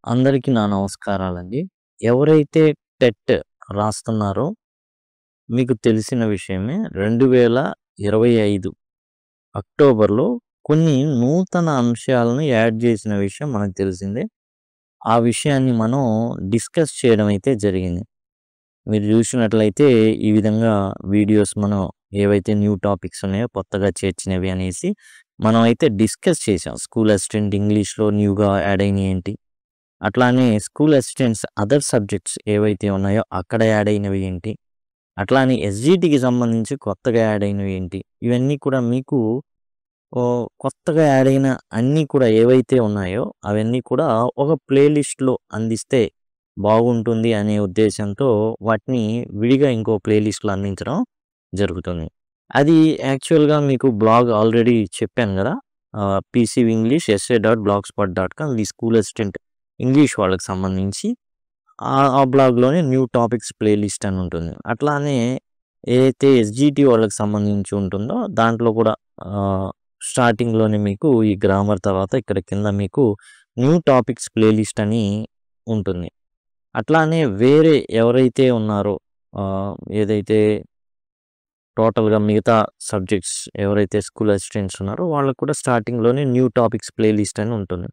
అందరికీ నా నమస్కారాలండి. ఎవరైతే టెట్ రాస్తున్నారో మీకు తెలిసిన విషయమే 2025 అక్టోబర్‌లో కొన్ని నూతన అంశాలను యాడ్ చేసిన విషయం మనకు తెలిసిందే. ఆ విషయాన్ని మనం డిస్కస్ చేయడం అయితే జరిగింది. మీరు చూసినట్లయితే ఈ విధంగా వీడియోస్ మనం ఏవైతే న్యూ టాపిక్స్ ఉన్నాయో కొత్తగా చేర్చినవి అనేసి మనం అయితే డిస్కస్ చేసాం. స్కూల్ అసిస్టెంట్ ఇంగ్లీష్‌లో న్యూగా యాడ్ అయినయి ఏంటి? అట్లానే స్కూల్ అసిస్టెంట్స్ అదర్ సబ్జెక్ట్స్ ఏవైతే ఉన్నాయో అక్కడ యాడ్ అయినవి ఏంటి? అట్లానే ఎస్‌జిటికి సంబంధించి కొత్తగా యాడ్ అయినవి ఏంటి? ఇవన్నీ కూడా మీకు కొత్తగా యాడ్ అయిన అన్నీ కూడా ఏవైతే ఉన్నాయో అవన్నీ కూడా ఒక ప్లే లిస్ట్‌లో అందిస్తే బాగుంటుంది అనే ఉద్దేశంతో వాటిని విడిగా ఇంకో ప్లే లిస్ట్‌లో అందించడం జరుగుతుంది. అది యాక్చువల్‌గా మీకు బ్లాగ్ ఆల్రెడీ చెప్పాను గదా! పీసీవి ఇంగ్లీష్ essay.blogspot.com ఇది స్కూల్ అసిస్టెంట్ ఇంగ్లీష్ వాళ్ళకి సంబంధించి ఆ బ్లాగ్‌లోనే న్యూ టాపిక్స్ ప్లే లిస్ట్ అని ఉంటుంది. అట్లానే ఏదైతే ఎస్‌జిటి వాళ్ళకి సంబంధించి ఉంటుందో దాంట్లో కూడా స్టార్టింగ్‌లోనే మీకు ఈ గ్రామర్ తర్వాత ఇక్కడ కింద మీకు న్యూ టాపిక్స్ ప్లే లిస్ట్ అని ఉంటుంది. అట్లానే వేరే ఎవరైతే ఉన్నారో ఏదైతే టోటల్‌గా మిగతా సబ్జెక్ట్స్ ఎవరైతే స్కూల్ అసిస్టెంట్స్ ఉన్నారో వాళ్ళకి కూడా స్టార్టింగ్‌లోనే న్యూ టాపిక్స్ ప్లే లిస్ట్ అని ఉంటుంది.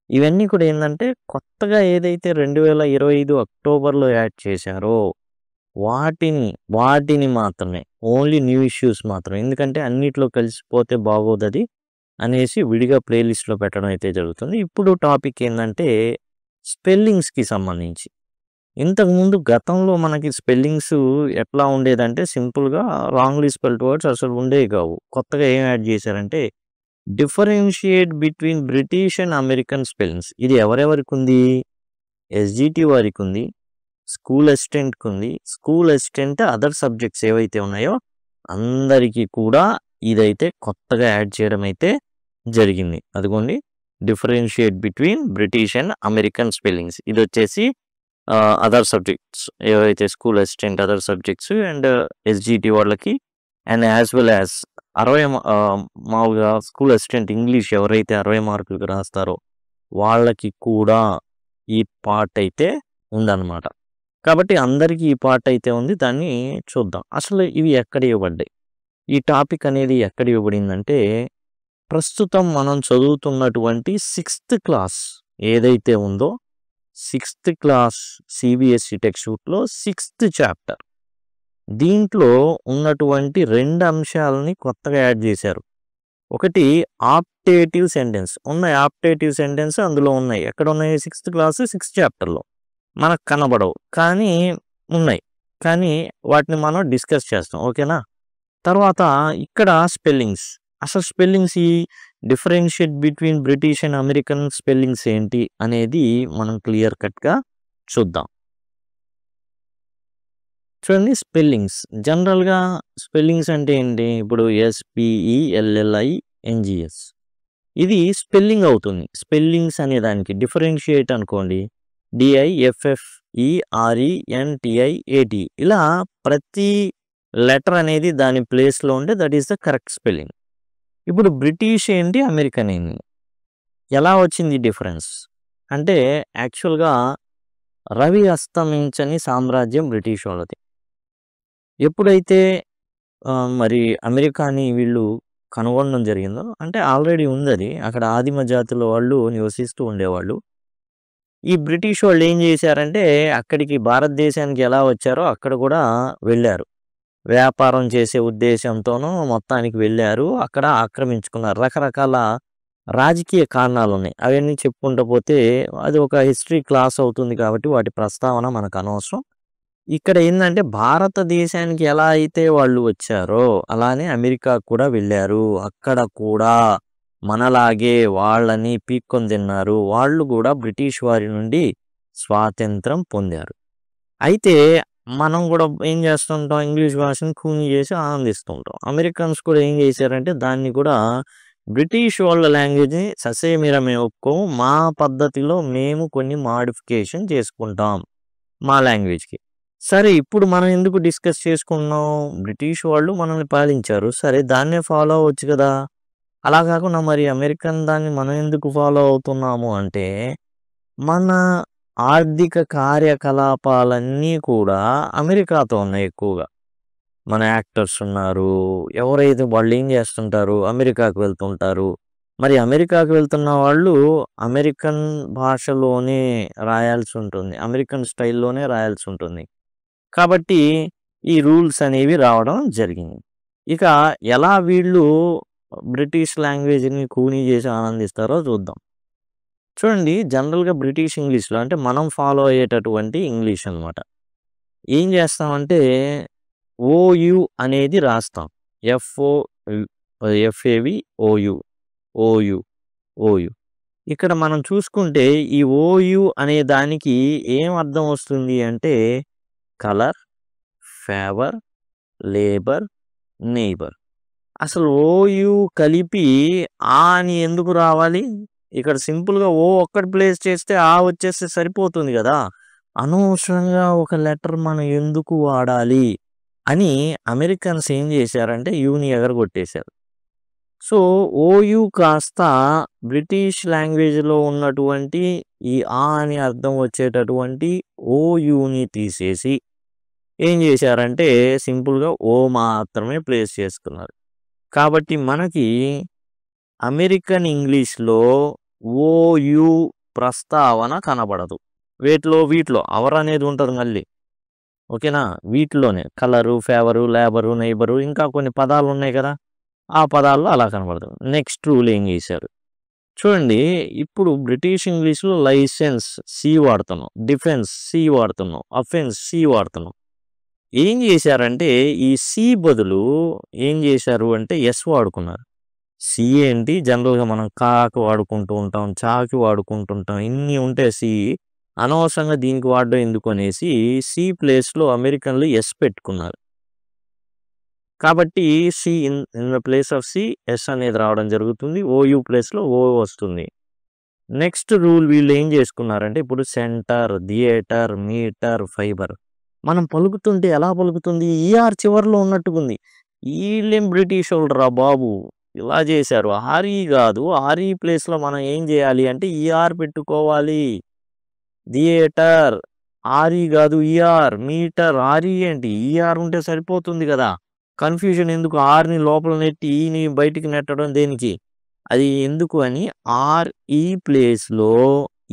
ఇవన్నీ కూడా ఏందంటే కొత్తగా ఏదైతే 2025 అక్టోబర్‌లో యాడ్ చేశారో వాటిని మాత్రమే ఓన్లీ న్యూ ఇష్యూస్ మాత్రమే. ఎందుకంటే అన్నిట్లో కలిసిపోతే బాగోదది అనేసి విడిగా ప్లే లిస్ట్‌లో పెట్టడం అయితే జరుగుతుంది. ఇప్పుడు టాపిక్ ఏందంటే స్పెల్లింగ్స్‌కి సంబంధించి. ఇంతకుముందు గతంలో మనకి స్పెల్లింగ్స్ ఎట్లా ఉండేదంటే సింపుల్‌గా రాంగ్‌లీ స్పెల్డ్ వర్డ్స్ అసలు ఉండేవి కావు. కొత్తగా ఏం యాడ్ చేశారంటే differentiate between British and American spellings. ఇది ఎవరెవరికుంది? ఎస్‌జిటి వారికుంది. స్కూల్ అసిస్టెంట్‌కుంది. స్కూల్ అసిస్టెంట్ అదర్ సబ్జెక్ట్స్ ఏవైతే ఉన్నాయో అందరికీ కూడా ఇదైతే కొత్తగా యాడ్ చేయడం అయితే జరిగింది. అదిగోండి differentiate between British and American spellings. ఇదొచ్చేసి అదర్ సబ్జెక్ట్స్ ఏవైతే school assistant other subjects and SGT వాళ్ళకి అండ్ యాస్ వెల్ యాస్ 60 మామూలుగా స్కూల్ అసిస్టెంట్ ఇంగ్లీష్ ఎవరైతే 60 మార్కులకి రాస్తారో వాళ్ళకి కూడా ఈ పార్ట్ అయితే ఉందన్నమాట. కాబట్టి అందరికీ ఈ పార్ట్ అయితే ఉంది. దాన్ని చూద్దాం. అసలు ఇవి ఎక్కడ ఇవ్వబడ్డాయి? ఈ టాపిక్ అనేది ఎక్కడ ఇవ్వబడిందంటే ప్రస్తుతం మనం చదువుతున్నటువంటి 6థ్ క్లాస్ ఏదైతే ఉందో 6థ్ క్లాస్ సిబిఎస్ఈ టెక్స్ట్ బుక్‌లో 6థ్ చాప్టర్. దీంట్లో ఉన్నటువంటి 2 అంశాలని కొత్తగా యాడ్ చేశారు. ఒకటి ఆప్టేటివ్ సెంటెన్స్. ఉన్నాయి ఆప్టేటివ్ సెంటెన్స్ అందులో ఉన్నాయి. ఎక్కడున్నాయి? 6థ్ క్లాస్ 6థ్ చాప్టర్‌లో. మనకు కనబడవు. కానీ ఉన్నాయి. కానీ వాటిని మనం డిస్కస్ చేస్తాం. ఓకేనా? తర్వాత ఇక్కడ స్పెల్లింగ్స్. అసలు స్పెల్లింగ్స్ ఈ differentiate between British and American spellings ఏంటి అనేది మనం క్లియర్ కట్‌గా చూద్దాం. చూడండి స్పెల్లింగ్స్. జనరల్‌గా స్పెల్లింగ్స్ అంటే ఏంటి? ఇప్పుడు ఎస్‌పిఈఎల్ఎల్ఐఎన్‌జిఎస్. ఇది స్పెల్లింగ్ అవుతుంది. స్పెల్లింగ్స్ అనే దానికి డిఫరెన్షియేట్ అనుకోండి. డిఐఎఫ్ఎఫ్ఈఆర్ఈఎన్‌టిఐఏటి ఇలా ప్రతి లెటర్ అనేది దాని ప్లేస్‌లో ఉంటే that is the correct spelling. ఇప్పుడు బ్రిటిష్ ఏంటి? అమెరికన్ ఏంటి? ఎలా వచ్చింది డిఫరెన్స్? అంటే యాక్చువల్‌గా రవి అస్తమించని సామ్రాజ్యం బ్రిటిష్ వాళ్ళది. ఎప్పుడైతే మరి అమెరికాని వీళ్ళు కనుగొనడం జరిగిందో అంటే ఆల్రెడీ ఉందది. అక్కడ ఆదిమ జాతుల వాళ్ళు నివసిస్తూ ఉండేవాళ్ళు. ఈ బ్రిటిష్ వాళ్ళు ఏం చేశారంటే అక్కడికి భారతదేశానికి ఎలా వచ్చారో అక్కడ కూడా వెళ్ళారు. వ్యాపారం చేసే ఉద్దేశంతోనూ మొత్తానికి వెళ్ళారు. అక్కడ ఆక్రమించుకున్నారు. రకరకాల రాజకీయ కారణాలున్నాయి. అవన్నీ చెప్పుకుంటూ పోతే అది ఒక హిస్టరీ క్లాస్ అవుతుంది కాబట్టి వాటి ప్రస్తావన మనకు అనవసరం. ఇక్కడ ఏందంటే భారతదేశానికి ఎలా అయితే వాళ్ళు వచ్చారో అలానే అమెరికాకు కూడా వెళ్ళారు. అక్కడ కూడా మనలాగే వాళ్ళని పీక్కొని తిన్నారు. వాళ్ళు కూడా బ్రిటిష్ వారి నుండి స్వాతంత్రం పొందారు. అయితే మనం కూడా ఏం చేస్తుంటాం? ఇంగ్లీష్ భాషను కూని చేసి ఆనందిస్తూ ఉంటాం. అమెరికన్స్ కూడా ఏం చేశారంటే దాన్ని కూడా బ్రిటిష్ వాళ్ళ లాంగ్వేజ్‌ని ససేమిరా మేము ఒప్పుకోము. మా పద్ధతిలో మేము కొన్ని మోడిఫికేషన్ చేసుకుంటాం మా లాంగ్వేజ్‌కి. సరే ఇప్పుడు మనం ఎందుకు డిస్కస్ చేసుకుంటున్నాం? బ్రిటిష్ వాళ్ళు మనల్ని పాలించారు. సరే దాన్నే ఫాలో అవ్వచ్చు కదా! అలా కాకుండా మరి అమెరికన్ దాన్ని మనం ఎందుకు ఫాలో అవుతున్నాము అంటే మన ఆర్థిక కార్యకలాపాలన్నీ కూడా అమెరికాతో ఉన్నాయి ఎక్కువగా. మన యాక్టర్స్ ఉన్నారు. ఎవరైతే వాళ్ళేం చేస్తుంటారు, అమెరికాకు వెళ్తుంటారు. మరి అమెరికాకు వెళ్తున్న వాళ్ళు అమెరికన్ భాషలోనే రాయాల్సి ఉంటుంది. అమెరికన్ స్టైల్‌లోనే రాయాల్సి ఉంటుంది. కాబట్టి ఈ రూల్స్ అనేవి రావడం జరిగింది. ఇక ఎలా వీళ్ళు బ్రిటిష్ లాంగ్వేజ్‌ని కూనీ చేసి ఆనందిస్తారో చూద్దాం. చూడండి జనరల్‌గా బ్రిటిష్ ఇంగ్లీష్‌లో అంటే మనం ఫాలో అయ్యేటటువంటి ఇంగ్లీష్ అనమాట. ఏం చేస్తామంటే ఓయు అనేది రాస్తాం. FO FAV OU. OU. OU. ఇక్కడ మనం చూసుకుంటే ఈ ఓయు అనే దానికి ఏం అర్థం వస్తుంది అంటే కలర్, ఫేవర్, లేబర్, నెయిబర్. అసలు ఓయు కలిపి ఆ అని ఎందుకు రావాలి? ఇక్కడ సింపుల్‌గా ఓ ఒక్కటి ప్లేస్ చేస్తే ఆ వచ్చేస్తే సరిపోతుంది గదా! అనవసరంగా ఒక లెటర్ మనం ఎందుకు వాడాలి అని అమెరికన్స్ ఏం చేశారంటే యూని ఎగరగొట్టేశారు. సో, ఓయు కాస్త బ్రిటిష్ లాంగ్వేజ్‌లో ఉన్నటువంటి ఈ ఆ అని అర్థం వచ్చేటటువంటి ఓయుని తీసేసి ఏం చేశారంటే సింపుల్‌గా ఓ మాత్రమే ప్లేస్ చేసుకున్నారు. కాబట్టి మనకి అమెరికన్ ఇంగ్లీష్‌లో ఓయు ప్రస్తావన కనబడదు. వీటిలో అవర్ అనేది ఉంటది మళ్ళీ. ఓకేనా? వీటిలోనే కలరు, ఫేవరు, లేబరు, నైబరు ఇంకా కొన్ని పదాలున్నాయి కదా! ఆ పదాల్లో అలా కనబడతది. నెక్స్ట్ రూల్ ఏం చేశారు? చూడండి ఇప్పుడు బ్రిటిష్ ఇంగ్లీష్‌లో లైసెన్స్ సి వాడుతున్నాం. డిఫెన్స్ సి వాడుతున్నాం. అఫెన్స్ సి వాడుతున్నాం. ఏం చేశారంటే ఈ సి బదులు ఏం చేశారు అంటే ఎస్ వాడుకున్నారు. సి ఏంటి జనరల్‌గా మనం కాకి వాడుకుంటూ ఉంటాం. చాకి వాడుకుంటుంటాం. ఇన్ని ఉంటాయి సి. అనవసరంగా దీనికి వాడడం ఎందుకు అనేసి సి ప్లేస్‌లో అమెరికన్‌లు ఎస్ పెట్టుకున్నారు. కాబట్టి C in the place of C S అనేది రావడం జరుగుతుంది. ఓయు ప్లేస్‌లో ఓ వస్తుంది. నెక్స్ట్ రూల్ వీళ్ళు ఏం చేసుకున్నారంటే ఇప్పుడు సెంటర్, థియేటర్, మీటర్, ఫైబర్. మనం పలుకుతుంటే ఎలా పలుకుతుంది? ఈఆర్ చివర్లో ఉన్నట్టుగుంది. ఈళ్ళేం బ్రిటిషోళ్ళురా బాబు! ఇలా చేశారు. ఆర్ఈ కాదు. ఆర్ఈ ప్లేస్‌లో మనం ఏం చేయాలి అంటే ఈఆర్ పెట్టుకోవాలి. థియేటర్ ఆర్ఈ కాదు ఈఆర్. మీటర్ ఆర్ఈ ఏంటి? ఈఆర్ ఉంటే సరిపోతుంది కదా! కన్‌ఫ్యూజన్ ఎందుకు? ఆర్‌ని లోపల నెట్టి ఈని బయటికి నెట్టడం దేనికి? అది ఎందుకు అని ఆర్‌ఈ ప్లేస్‌లో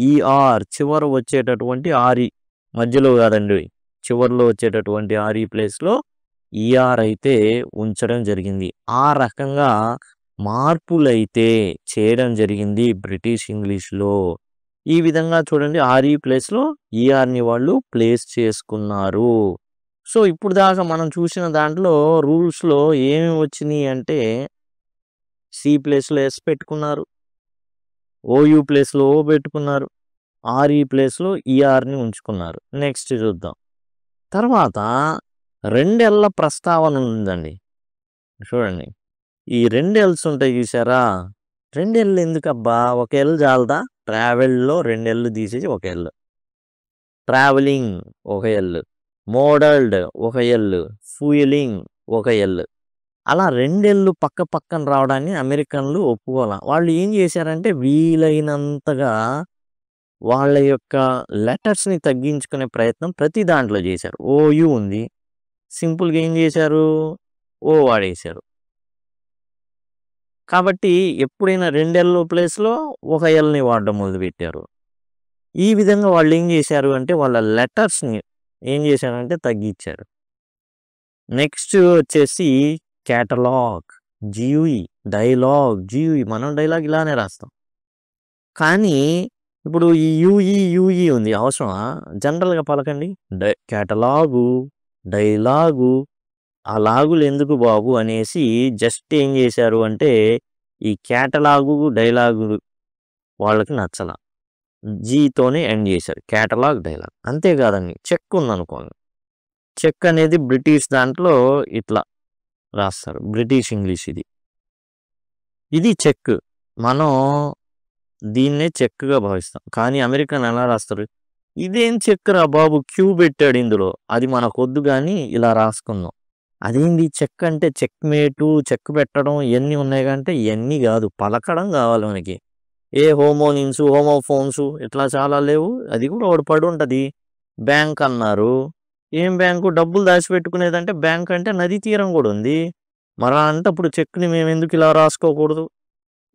ఈఆర్ చివర వచ్చేటటువంటి ఆర్‌ఈ మధ్యలో కాదండి. చివర్లో వచ్చేటటువంటి ఆర్‌ఈ ప్లేస్‌లో ఈఆర్ అయితే ఉంచడం జరిగింది. ఆ రకంగా మార్పులైతే చేయడం జరిగింది బ్రిటిష్ ఇంగ్లీష్‌లో. ఈ విధంగా చూడండి ఆర్‌ఈ ప్లేస్‌లో ఈఆర్‌ని వాళ్ళు ప్లేస్ చేసుకున్నారు. సో, ఇప్పుడు దాకా మనం చూసిన దాంట్లో రూల్స్‌లో ఏమేమి వచ్చినియి అంటే సి ప్లేస్‌లో ఎస్ పెట్టుకున్నారు. ఓయు ప్లేస్‌లో ఓ పెట్టుకున్నారు. ఆర్‌ఈ ప్లేస్‌లో ఈఆర్‌ని ఉంచుకున్నారు. నెక్స్ట్ చూద్దాం. తర్వాత 2 ఎల్‌ల ప్రస్తావన ఉందండి. చూడండి. ఈ 2 ఎల్స్ ఉంటాయి చూసారా? 2 ఎల్ ఎందుకబ్బా? ఒక ఎల్ చాలదా? ట్రావెల్‌లో 2 ఎల్‌లు తీసేసి ఒక ఎల్. ట్రావెలింగ్ ఒక ఎల్. మోడల్డ్ ఒక ఎల్. ఫ్యూయలింగ్ ఒక ఎల్. అలా 2 ఎల్‌లు పక్క పక్కన రావడాన్ని అమెరికన్‌లు ఒప్పుకోల. వాళ్ళు ఏం చేశారంటే వీలైనంతగా వాళ్ళ యొక్క లెటర్స్‌ని తగ్గించుకునే ప్రయత్నం ప్రతి దాంట్లో చేశారు. ఓయు ఉంది. సింపుల్‌గా ఏం చేశారు? ఓ వాడేశారు. కాబట్టి ఎప్పుడైనా 2 ఎల్ ప్లేస్‌లో ఒక ఎల్‌ని వాడడం మొదలుపెట్టారు. ఈ విధంగా వాళ్ళేం చేశారు అంటే వాళ్ళ లెటర్స్‌ని ఏం చేశారంటే తగ్గించారు. నెక్స్ట్ వచ్చేసి కేటలాగ్, జీఈ, డైలాగ్, జీఈ మనం డైలాగ్ ఇలానే రాస్తాం. కానీ ఇప్పుడు ఈ యూఈ ఉంది అవసరమా? జనరల్‌గా పలకండి. కేటలాగు, డైలాగు ఆ లాగులు ఎందుకు బాబు అనేసి జస్ట్ ఏం చేశారు అంటే ఈ కేటలాగు, డైలాగు వాళ్ళకి నచ్చల. జీతోనే ఎండ్ చేశారు. Catalogue, dialogue. అంతేకాదండి చెక్ ఉందనుకోండి. చెక్ అనేది బ్రిటిష్ దాంట్లో ఇట్లా రాస్తారు. బ్రిటిష్ ఇంగ్లీష్ ఇది. ఇది చెక్. మనం దీన్నే చెక్‌గా భావిస్తాం. కానీ అమెరికన్ ఎలా రాస్తారు? ఇదేం చెక్‌రా బాబు క్యూ పెట్టాడు ఇందులో. అది మనకొద్దు గానీ ఇలా రాసుకుందాం. అదేంది చెక్ అంటే చెక్‌మేటు, చెక్ పెట్టడం ఇయన్నీ ఉన్నాయి గా అంటే ఇయన్నీ గాదు. పలకడం గావాలి మనకి. హోమోనిమ్స్, హోమోఫోన్స్ ఇట్లా చాలా లేవు. అది కూడా ఒకటి పడి ఉంటుంది. బ్యాంక్ అన్నారు. ఏం బ్యాంకు? డబ్బులు దాచిపెట్టుకునేదంటే బ్యాంక్ అంటే నదీ తీరం కూడా ఉంది. మరి అంటే అప్పుడు చెక్ని మేము ఎందుకు ఇలా రాసుకోకూడదు?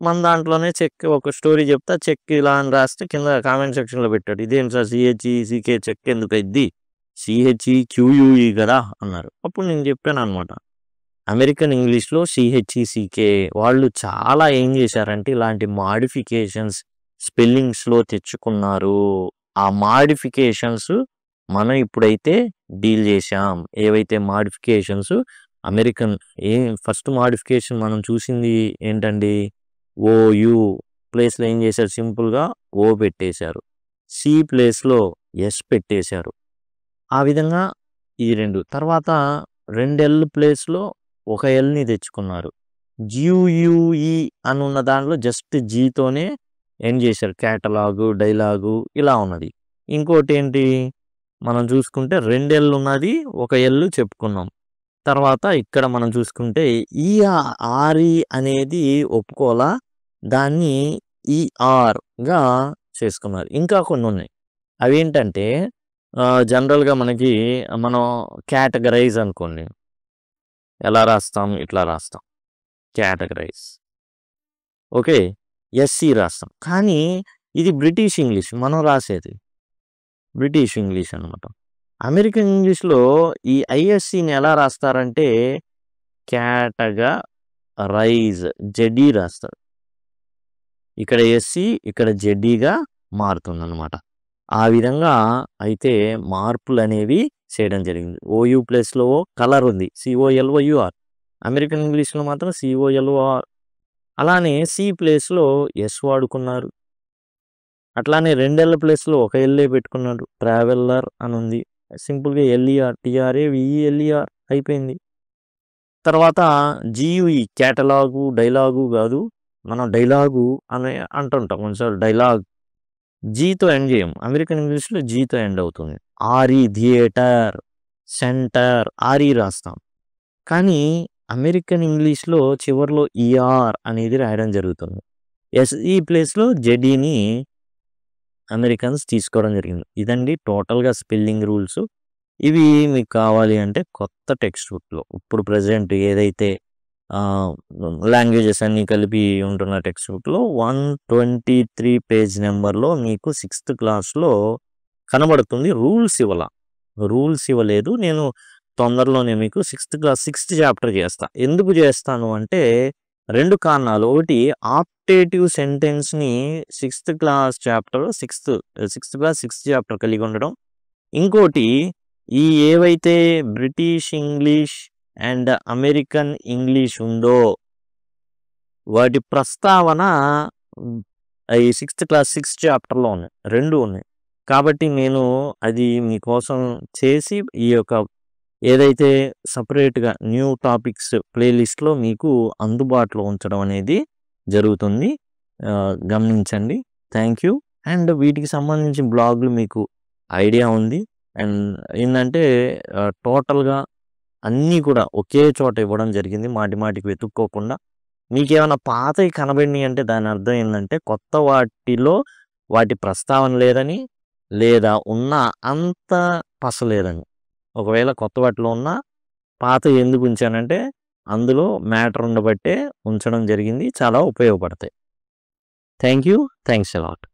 మన దాంట్లోనే చెక్ ఒక స్టోరీ చెప్తా, చెక్ ఇలా అని రాస్తే కింద కామెంట్ సెక్షన్లో పెట్టాడు. ఇదేం సార్ CHECK చెక్ ఎందుకు అయింది? CHEQUE కదా అన్నారు. అప్పుడు నేను చెప్పాను అనమాట. అమెరికన్ ఇంగ్లీష్లో CHECK వాళ్ళు చాలా ఏం చేశారంటే ఇలాంటి మాడిఫికేషన్స్ స్పెల్లింగ్స్లో తెచ్చుకున్నారు. ఆ మాడిఫికేషన్స్ మనం ఇప్పుడైతే డీల్ చేశాం. ఏవైతే మాడిఫికేషన్స్ అమెరికన్ ఫస్ట్ మాడిఫికేషన్ మనం చూసింది ఏంటండి? OU ప్లేస్లో ఏం చేశారు? సింపుల్గా O పెట్టేశారు. C ప్లేస్లో S పెట్టేశారు. ఆ విధంగా ఈ రెండు. తర్వాత 2 L ప్లేస్లో ఒక Lని తెచ్చుకున్నారు. GUE అని ఉన్న దాంట్లో జస్ట్ Gతోనే ఎండ్ చేశారు. కేటలాగు, డైలాగు ఇలా ఉన్నది. ఇంకోటి ఏంటి మనం చూసుకుంటే 2 L ఉన్నది, ఒక L చెప్పుకున్నాం. తర్వాత ఇక్కడ మనం చూసుకుంటే RE అనేది ఒప్పుకోలా, దాన్ని ERగా చేసుకున్నారు. ఇంకా కొన్ని ఉన్నాయి. అవి ఏంటంటే జనరల్గా మనకి మనం కేటగరైజ్ అనుకోండి, ఎలా రాస్తాం? ఇట్లా రాస్తాం, కేటగరైజ్. ఓకే, SC రాస్తాం. కానీ ఇది బ్రిటిష్ ఇంగ్లీష్ మనం రాసేది, బ్రిటిష్ ఇంగ్లీష్ అనమాట. అమెరికన్ ఇంగ్లీష్లో ఈ ISCని ఎలా రాస్తారంటే కేటగరైజ్ ZE రాస్తారు. ఇక్కడ SC, ఇక్కడ ZEగా మారుతుందన్నమాట. ఆ విధంగా అయితే మార్పులు అనేవి చేయడం జరిగింది. OU ప్లేస్లో కలర్ ఉంది, COLOUR. అమెరికన్ ఇంగ్లీష్లో మాత్రం COLOR. అలానే C ప్లేస్లో S వాడుకున్నారు. అట్లానే 2 L ప్లేస్లో ఒక LA పెట్టుకున్నాడు, ట్రావెలర్ అని ఉంది. సింపుల్గా LER, TRAVELER అయిపోయింది. తర్వాత GUE కేటలాగు, డైలాగు కాదు, మనం డైలాగు అని అంటుంటాం కొన్నిసార్లు. డైలాగ్ Gతో ఎండ్ చేయం. అమెరికన్ ఇంగ్లీష్లో Gతో ఎండ్ అవుతుంది. RE థియేటర్, సెంటర్, RE రాస్తాం. కానీ అమెరికన్ ఇంగ్లీష్లో చివరిలో ER అనేది రాయడం జరుగుతుంది. SE ప్లేస్లో ZEని అమెరికన్స్ తీసుకోవడం జరిగింది. ఇదండి టోటల్గా స్పెల్లింగ్ రూల్స్. ఇవి మీకు కావాలి అంటే కొత్త టెక్స్ట్ బుక్లో ఇప్పుడు ప్రజెంట్ ఏదైతే లాంగ్వేజెస్ అన్నీ కలిపి ఉంటున్న టెక్స్ట్ బుక్లో 123 పేజ్ నెంబర్లో మీకు 6th క్లాస్లో కనబడుతుంది. రూల్స్ ఇవ్వలేదు. నేను తొందరలోనే మీకు 6th క్లాస్ 6th చాప్టర్ చేస్తా. ఎందుకు చేస్తాను అంటే 2 కారణాలు. ఒకటి, ఆప్టేటివ్ సెంటెన్స్ని 6th class chapter 6th class 6th chapter కలిగి ఉండడం. ఇంకోటి, ఈ ఏవైతే British English and American English ఉందో వాటి ప్రస్తావన ఈ 6th క్లాస్ 6th చాప్టర్లో ఉన్నాయి, 2 ఉన్నాయి. కాబట్టి నేను అది మీకోసం చేసి ఈ యొక్క ఏదైతే సపరేట్గా న్యూ టాపిక్స్ ప్లేలిస్ట్లో మీకు అందుబాటులో ఉంచడం అనేది జరుగుతుంది. గమనించండి. Thank you. అండ్ వీటికి సంబంధించిన బ్లాగులు మీకు ఐడియా ఉంది. అండ్ ఏంటంటే టోటల్గా అన్నీ కూడా ఒకే చోట ఇవ్వడం జరిగింది, మాటికి వెతుక్కోకుండా. మీకేమైనా పాతవి కనబడినాయి అంటే దాని అర్థం ఏంటంటే కొత్త వాటిలో వాటి ప్రస్తావన లేదని, లేదా ఉన్న అంత పసలేదని. ఒకవేళ కొత్త వాటిలో ఉన్న పాత ఎందుకు ఉంచానంటే అందులో మ్యాటర్ ఉండబట్టే ఉంచడం జరిగింది. చాలా ఉపయోగపడతాయి. Thank you. Thanks a lot.